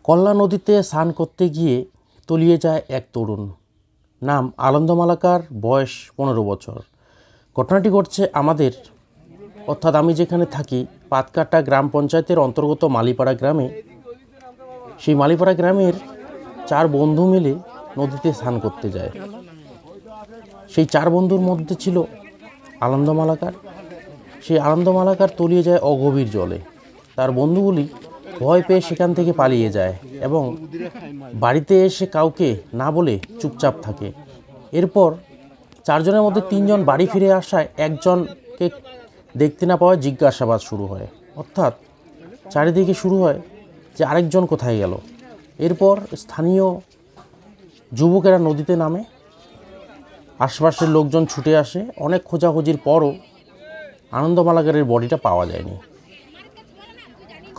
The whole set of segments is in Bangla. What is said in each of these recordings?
কল্লা নদীতে স্নান করতে গিয়ে তলিয়ে যায় এক তরুণ। নাম আনন্দ মালাকার, বয়স 15 বছর। ঘটনাটি ঘটছে আমাদের, অর্থাৎ আমি যেখানে থাকি, পাতকাটা গ্রাম পঞ্চায়েতের অন্তর্গত মালিপাড়া গ্রামে। সেই মালিপাড়া গ্রামের 4 বন্ধু মিলে নদীতে স্নান করতে যায়। সেই 4 বন্ধুর মধ্যে ছিল আনন্দ মালাকার। সেই আনন্দ মালাকার তলিয়ে যায় অগভীর জলে। তার বন্ধুগুলি ভয় পেয়ে সেখান থেকে পালিয়ে যায় এবং বাড়িতে এসে কাউকে না বলে চুপচাপ থাকে। এরপর 4 জনের মধ্যে 3 জন বাড়ি ফিরে আসায় একজনকে দেখতে না পাওয়ায় জিজ্ঞাসাবাদ শুরু হয়, অর্থাৎ চারিদিকে শুরু হয় যে আরেকজন কোথায় গেল। এরপর স্থানীয় যুবকেরা নদীতে নামে, আশপাশের লোকজন ছুটে আসে। অনেক খোঁজাখুঁজির পরও আনন্দ মালাকারের বডিটা পাওয়া যায়নি।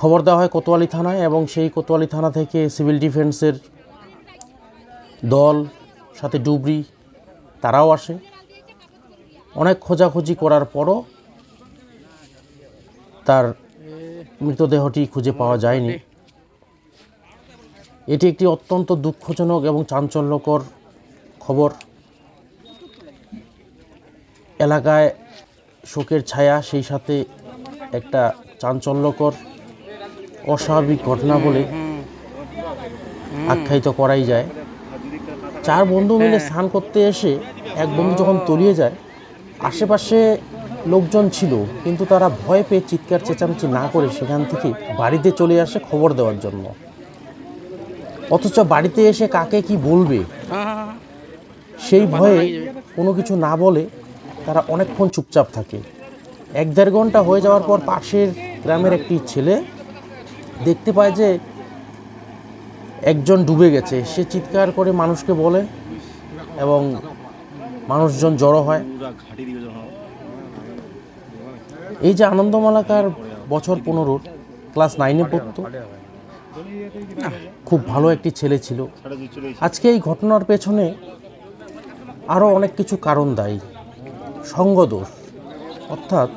খবর দেওয়া হয় কোতোয়ালি থানায় এবং সেই কোতোয়ালি থানা থেকে সিভিল ডিফেন্সের দল, সাথে ডুবরি, তারাও আসে। অনেক খোঁজাখুঁজি করার পরও তার মৃতদেহটি খুঁজে পাওয়া যায়নি। এটি একটি অত্যন্ত দুঃখজনক এবং চাঞ্চল্যকর খবর। এলাকায় শোকের ছায়া, সেই সাথে একটা চাঞ্চল্যকর অস্বাভাবিক ঘটনা বলে আখ্যায়িত করাই যায়। 4 বন্ধু মিলে স্নান করতে এসে এক বন্ধু যখন তলিয়ে যায়, আশেপাশে লোকজন ছিল, কিন্তু তারা ভয় পেয়ে চিৎকার চেঁচামেচি না করে সেখান থেকে বাড়িতে চলে আসে খবর দেওয়ার জন্য। অথচ বাড়িতে এসে কাকে কি বলবে সেই ভয়ে কোনো কিছু না বলে তারা অনেকক্ষণ চুপচাপ থাকে। 1-1.5 ঘন্টা হয়ে যাওয়ার পর পাশের গ্রামের একটি ছেলে দেখতে পায় যে একজন ডুবে গেছে। সে চিৎকার করে মানুষকে বলে এবং মানুষজন জড়ো হয়। এই যে আনন্দ মালাকার বছর 15, ক্লাস 9-এ পড়তো, খুব ভালো একটি ছেলে ছিল। আজকে এই ঘটনার পেছনে আরও অনেক কিছু কারণ দায়ী। সঙ্গদোষ, অর্থাৎ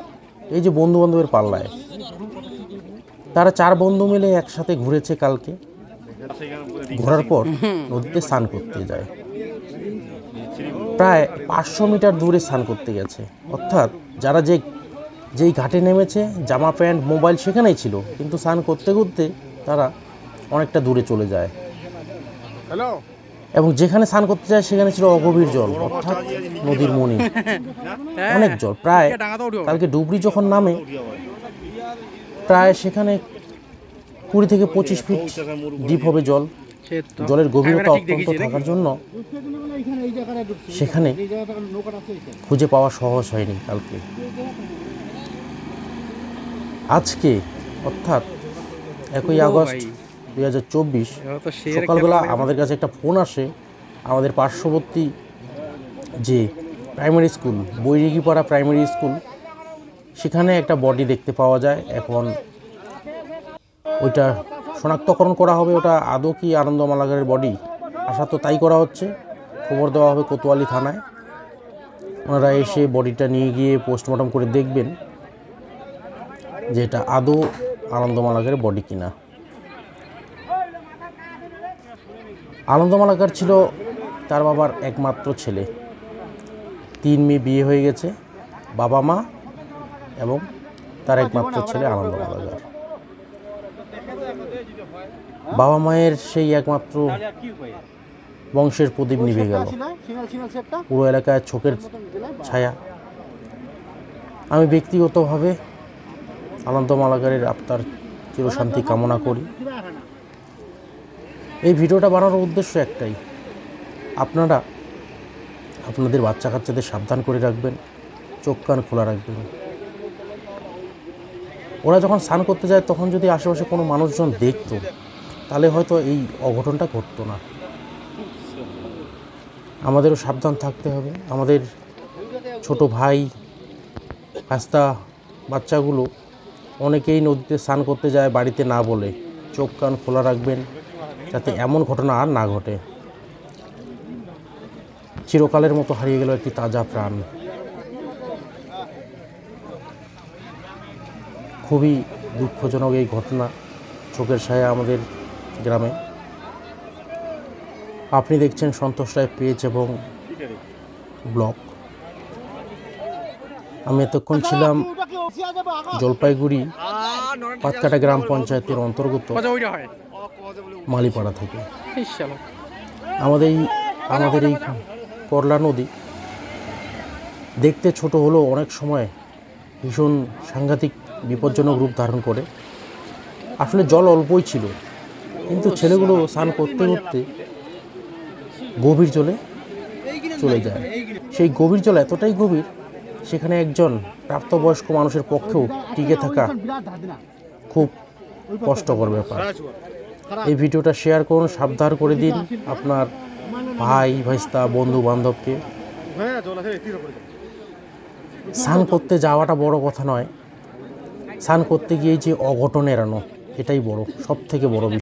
এই যে বন্ধু বান্ধবের পাল্লায় তারা 4 বন্ধু মিলে একসাথে ঘুরেছে। কালকে ঘোরার পর নদীতে স্নান করতে যায়। প্রায় 500 মিটার দূরে স্নান করতে গেছে, অর্থাৎ যারা যেই ঘাটে নেমেছে, জামা প্যান্ট মোবাইল সেখানেই ছিল, কিন্তু স্নান করতে করতে তারা অনেকটা দূরে চলে যায়। এবং যেখানে স্নান করতে যায় সেখানে ছিল অগভীর জল, অর্থাৎ নদীর মনি, অনেক জল। প্রায় কালকে ডুবরি যখন নামে, প্রায় সেখানে 20 থেকে 25 ফিট ডিপ হবে জল। জলের গভীরতা অত্যন্ত থাকার জন্য সেখানে খুঁজে পাওয়া সহজ হয়নি কালকে। আজকে অর্থাৎ 1 আগস্ট 2024 সকালবেলা আমাদের কাছে একটা ফোন আসে। আমাদের পার্শ্ববর্তী যে প্রাইমারি স্কুল, বৈরিগিপাড়া প্রাইমারি স্কুল, সেখানে একটা বডি দেখতে পাওয়া যায়। এখন ওইটা শনাক্তকরণ করা হবে, ওটা আদৌ কি আনন্দ মালাকারের বডি, আশা তো তাই করা হচ্ছে। খবর দেওয়া হবে কোতোয়ালি থানায়, ওনারা এসে বডিটা নিয়ে গিয়ে পোস্টমর্টম করে দেখবেন যে এটা আদৌ আনন্দ মালাকারের বডি কিনা। আনন্দ মালাকার ছিল তার বাবার একমাত্র ছেলে। 3 মেয়ে বিয়ে হয়ে গেছে, বাবা মা এবং তার একমাত্র ছেলে আনন্দ মালাকার। বাবা মায়ের সেই একমাত্র বংশের প্রদীপ নিভে গেল। পুরো এলাকায় শোকের ছায়া। আমি ব্যক্তিগতভাবে আনন্দ মালাকারের আত্মার চিরশান্তি কামনা করি। এই ভিডিওটা বানানোর উদ্দেশ্য একটাই, আপনারা আপনাদের বাচ্চা কাচ্চাদের সাবধান করে রাখবেন, চোখ কান খোলা রাখবেন। ওরা যখন স্নান করতে যায় তখন যদি আশেপাশে কোনো মানুষজন দেখতো, তাহলে হয়তো এই অঘটনটা ঘটতো না। আমাদেরও সাবধান থাকতে হবে। আমাদের ছোট ভাই হাস্তা বাচ্চাগুলো অনেকেই নদীতে স্নান করতে যায় বাড়িতে না বলে। চোখ কান খোলা রাখবেন যাতে এমন ঘটনা আর না ঘটে। চিরকালের মতো হারিয়ে গেল একটি তাজা প্রাণ। খুবই দুঃখজনক এই ঘটনা। চোখের ছায়া আমাদের গ্রামে। আপনি দেখছেন সন্তোষ রায় পেজ এবং ব্লগ। আমি এতক্ষণ ছিলাম জলপাইগুড়ি পাতকাটা গ্রাম পঞ্চায়েতের অন্তর্গত মালিপাড়া থেকে। আমাদের এই করলা নদী দেখতে ছোট হলেও অনেক সময় ভীষণ সাংঘাতিক বিপজ্জনক রূপ ধারণ করে। আসলে জল অল্পই ছিল, কিন্তু ছেলেগুলো স্নান করতে করতে গভীর জলে চলে যায়। সেই গভীর জল এতটাই গভীর, সেখানে একজন প্রাপ্তবয়স্ক মানুষের পক্ষেও টিকে থাকা খুব কষ্টকর ব্যাপার। এই ভিডিওটা শেয়ার করুন, সাবধান করে দিন আপনার ভাই ভাইস্তা বন্ধু বান্ধবকে। স্নান করতে যাওয়াটা বড় কথা নয়, স্নান করতে গিয়ে যে অঘটন এড়ানো, এটাই বড়, সব থেকে বড় বিষয়।